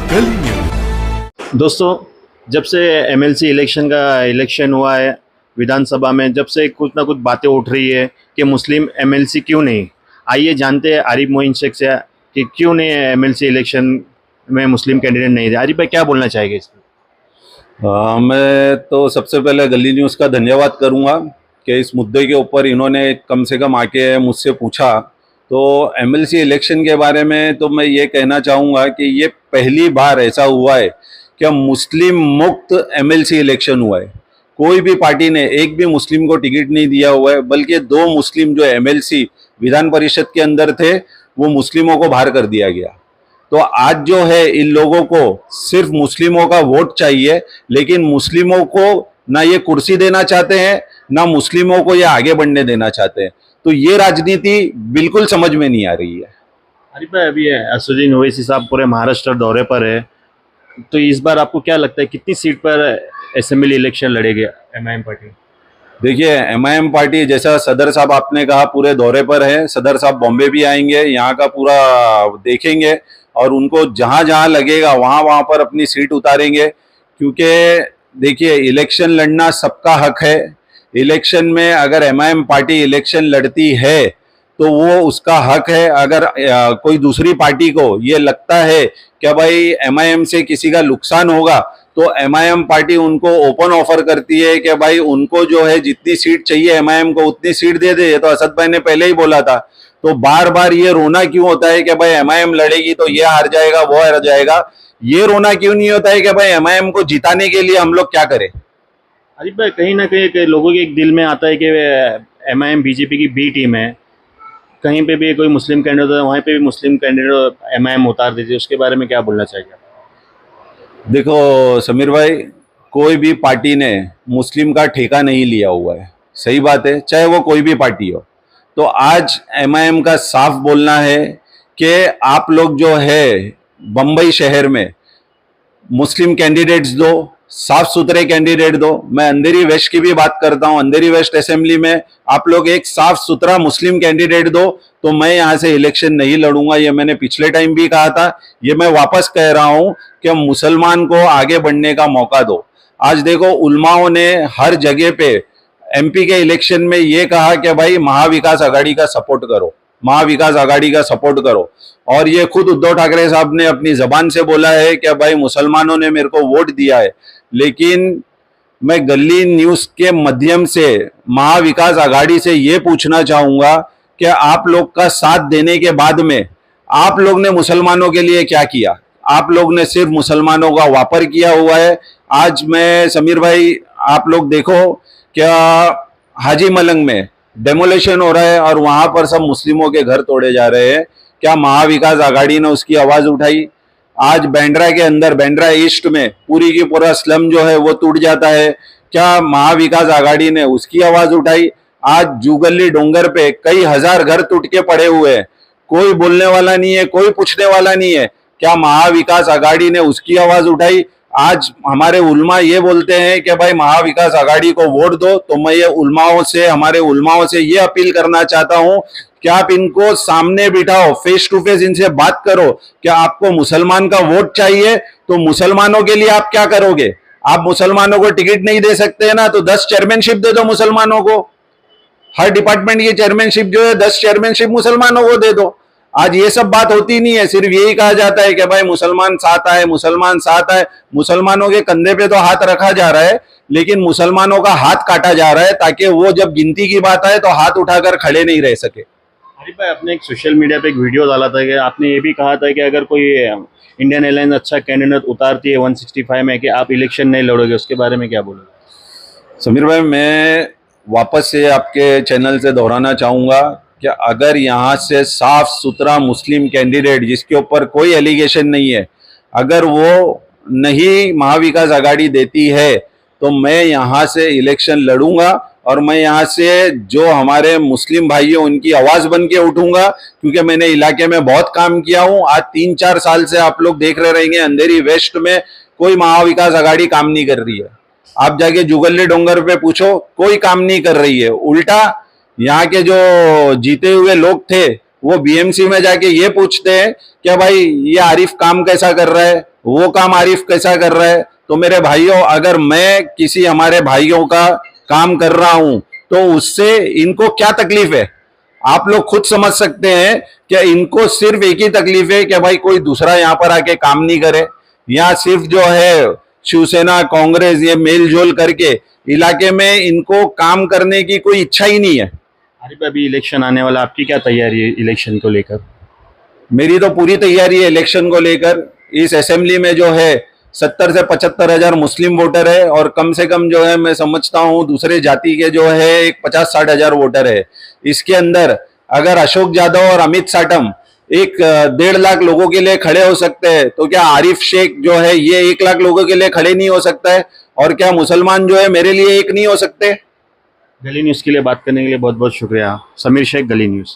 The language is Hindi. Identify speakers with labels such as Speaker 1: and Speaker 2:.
Speaker 1: कली न्यूज।
Speaker 2: दोस्तों, जब से एमएलसी इलेक्शन हुआ है विधानसभा में, जब से कुछ ना कुछ बातें उठ रही है कि मुस्लिम एमएलसी क्यों नहीं। आइए जानते हैं आरिफ मोइन शेख से कि क्यों नहीं एमएलसी इलेक्शन में मुस्लिम कैंडिडेट नहीं थे। आरिफ भाई, क्या बोलना चाहेंगे इस पर?
Speaker 3: मैं तो सबसे पहले गली न्यूज़ का धन्यवाद करूंगा कि इस मुद्दे के ऊपर इन्होंने कम से कम आके मुझसे पूछा। तो एमएलसी इलेक्शन के बारे में तो मैं ये कहना चाहूँगा कि ये पहली बार ऐसा हुआ है कि मुस्लिम मुक्त एमएलसी इलेक्शन हुआ है। कोई भी पार्टी ने एक भी मुस्लिम को टिकट नहीं दिया हुआ है, बल्कि 2 मुस्लिम जो एमएलसी विधान परिषद के अंदर थे वो मुस्लिमों को बाहर कर दिया गया। तो आज जो है इन लोगों को सिर्फ मुस्लिमों का वोट चाहिए, लेकिन मुस्लिमों को ना ये कुर्सी देना चाहते हैं, ना मुस्लिमों को ये आगे बढ़ने देना चाहते हैं। तो ये राजनीति बिल्कुल समझ में नहीं आ रही है।
Speaker 2: आरिफ भाई, अभी असदुद्दीन ओवैसी साहब पूरे महाराष्ट्र दौरे पर है, तो इस बार आपको क्या लगता है कितनी सीट पर असेंबली इलेक्शन लड़ेगी एमआईएम पार्टी?
Speaker 3: देखिए, एमआईएम पार्टी जैसा सदर साहब आपने कहा पूरे दौरे पर है। सदर साहब बॉम्बे भी आएंगे, यहाँ का पूरा देखेंगे और उनको जहाँ जहाँ लगेगा वहाँ वहाँ पर अपनी सीट उतारेंगे। क्योंकि देखिए, इलेक्शन लड़ना सबका हक है। इलेक्शन में अगर एमआईएम पार्टी इलेक्शन लड़ती है तो वो उसका हक है। अगर कोई दूसरी पार्टी को ये लगता है कि भाई एमआईएम से किसी का नुकसान होगा, तो एमआईएम पार्टी उनको ओपन ऑफर करती है कि भाई उनको जो है जितनी सीट चाहिए एमआईएम को उतनी सीट दे दे। ये तो असद भाई ने पहले ही बोला था। तो बार बार ये रोना क्यों होता है कि भाई एमआईएम लड़ेगी तो ये हार जाएगा, वो हार जाएगा। ये रोना क्यों नहीं होता है कि भाई एमआईएम को जिताने के लिए हम लोग क्या करें।
Speaker 2: आरिफ भाई, कहीं ना कहीं लोगों के एक दिल में आता है कि एमआईएम बीजेपी की बी टीम है। कहीं पे भी कोई मुस्लिम कैंडिडेट होता है, वहीं पे भी मुस्लिम कैंडिडेट एमआईएम उतार दीजिए। उसके बारे में क्या बोलना चाहिए?
Speaker 3: देखो समीर भाई, कोई भी पार्टी ने मुस्लिम का ठेका नहीं लिया हुआ है। सही बात है, चाहे वो कोई भी पार्टी हो। तो आज एमआईएम का साफ बोलना है कि आप लोग जो है बम्बई शहर में मुस्लिम कैंडिडेट्स दो, साफ सुथरे कैंडिडेट दो। मैं अंधेरी वेस्ट की भी बात करता हूं। अंधेरी वेस्ट असेंबली में आप लोग एक साफ सुथरा मुस्लिम कैंडिडेट दो, तो मैं यहां से इलेक्शन नहीं लड़ूंगा। ये मैंने पिछले टाइम भी कहा था, ये मैं वापस कह रहा हूं कि मुसलमान को आगे बढ़ने का मौका दो। आज देखो, उलमाओं ने हर जगह पे एमपी के इलेक्शन में ये कहा कि भाई महाविकास आघाड़ी का सपोर्ट करो, महाविकास आघाड़ी का सपोर्ट करो। और ये खुद उद्धव ठाकरे साहब ने अपनी जबान से बोला है कि भाई मुसलमानों ने मेरे को वोट दिया है। लेकिन मैं गली न्यूज के माध्यम से महाविकास आघाड़ी से ये पूछना चाहूंगा कि आप लोग का साथ देने के बाद में आप लोग ने मुसलमानों के लिए क्या किया? आप लोग ने सिर्फ मुसलमानों का वापर किया हुआ है। आज मैं समीर भाई, आप लोग देखो क्या हाजी मलंग में डेमोलेशन हो रहा है और वहां पर सब मुस्लिमों के घर तोड़े जा रहे हैं। क्या महाविकास आघाड़ी ने उसकी आवाज उठाई? आज बांद्रा के अंदर, बांद्रा ईस्ट में पूरी की पूरा स्लम जो है वो टूट जाता है। क्या महाविकास आघाड़ी ने उसकी आवाज उठाई? आज जुगली डोंगर पे कई हजार घर टूट के पड़े हुए हैं, कोई बोलने वाला नहीं है, कोई पूछने वाला नहीं है। क्या महाविकास आघाड़ी ने उसकी आवाज उठाई? आज हमारे उलमा ये बोलते हैं कि भाई महाविकास आघाड़ी को वोट दो। तो मैं ये उलमाओं से, हमारे उलमाओं से ये अपील करना चाहता हूं कि आप इनको सामने बिठाओ, फेस टू फेस इनसे बात करो। क्या आपको मुसलमान का वोट चाहिए तो मुसलमानों के लिए आप क्या करोगे? आप मुसलमानों को टिकट नहीं दे सकते हैं ना, तो 10 चेयरमैनशिप दे दो मुसलमानों को। हर डिपार्टमेंट की चेयरमैनशिप जो है 10 चेयरमैनशिप मुसलमानों को दे दो। आज ये सब बात होती नहीं है, सिर्फ यही कहा जाता है कि भाई मुसलमान साथ आए, मुसलमान साथ आए। मुसलमानों के कंधे पे तो हाथ रखा जा रहा है, लेकिन मुसलमानों का हाथ काटा जा रहा है ताकि वो जब गिनती की बात आए तो हाथ उठाकर खड़े नहीं रह सके।
Speaker 2: आरिफ भाई, आपने एक सोशल मीडिया पे एक वीडियो डाला था कि आपने ये भी कहा था कि अगर कोई इंडियन एयरलाइंस अच्छा कैंडिडेट उतारती है 165 में कि आप इलेक्शन नहीं लड़ोगे। उसके बारे में क्या बोलोगे?
Speaker 3: समीर भाई, मैं वापस से आपके चैनल से दोहराना चाहूँगा कि अगर यहाँ से साफ सुथरा मुस्लिम कैंडिडेट जिसके ऊपर कोई एलिगेशन नहीं है, अगर वो नहीं महाविकास आघाड़ी देती है तो मैं यहाँ से इलेक्शन लड़ूंगा। और मैं यहाँ से जो हमारे मुस्लिम भाई हैं उनकी आवाज बन के उठूंगा, क्योंकि मैंने इलाके में बहुत काम किया हूँ। आज 3-4 साल से आप लोग देख रहे रहेंगे अंधेरी वेस्ट में कोई महाविकास आघाड़ी काम नहीं कर रही है। आप जाके जुगली डोंगर पे पूछो, कोई काम नहीं कर रही है। उल्टा यहाँ के जो जीते हुए लोग थे वो बीएमसी में जाके ये पूछते हैं कि भाई ये आरिफ काम कैसा कर रहा है, वो काम आरिफ कैसा कर रहा है। तो मेरे भाइयों, अगर मैं किसी हमारे भाइयों का काम कर रहा हूं तो उससे इनको क्या तकलीफ है, आप लोग खुद समझ सकते हैं कि इनको सिर्फ एक ही तकलीफ है कि भाई कोई दूसरा यहाँ पर आके काम नहीं करे। यहाँ सिर्फ जो है शिवसेना कांग्रेस ये मेल जोल करके इलाके में इनको काम करने की कोई इच्छा ही नहीं है।
Speaker 2: आरिफ, अभी इलेक्शन आने वाला, आपकी क्या तैयारी है इलेक्शन को लेकर?
Speaker 3: मेरी तो पूरी तैयारी है इलेक्शन को लेकर। इस असेंबली में जो है 70 से 75 हजार मुस्लिम वोटर है और कम से कम जो है मैं समझता हूं दूसरे जाति के जो है एक 50-60 हजार वोटर है। इसके अंदर अगर अशोक यादव और अमित साटम एक 1.5 लाख लोगों के लिए खड़े हो सकते हैं तो क्या आरिफ शेख जो है ये 1 लाख लोगों के लिए खड़े नहीं हो सकता है? और क्या मुसलमान जो है मेरे लिए एक नहीं हो सकते?
Speaker 2: गली न्यूज़ के लिए बात करने के लिए बहुत बहुत शुक्रिया। समीर शेख, गली न्यूज़।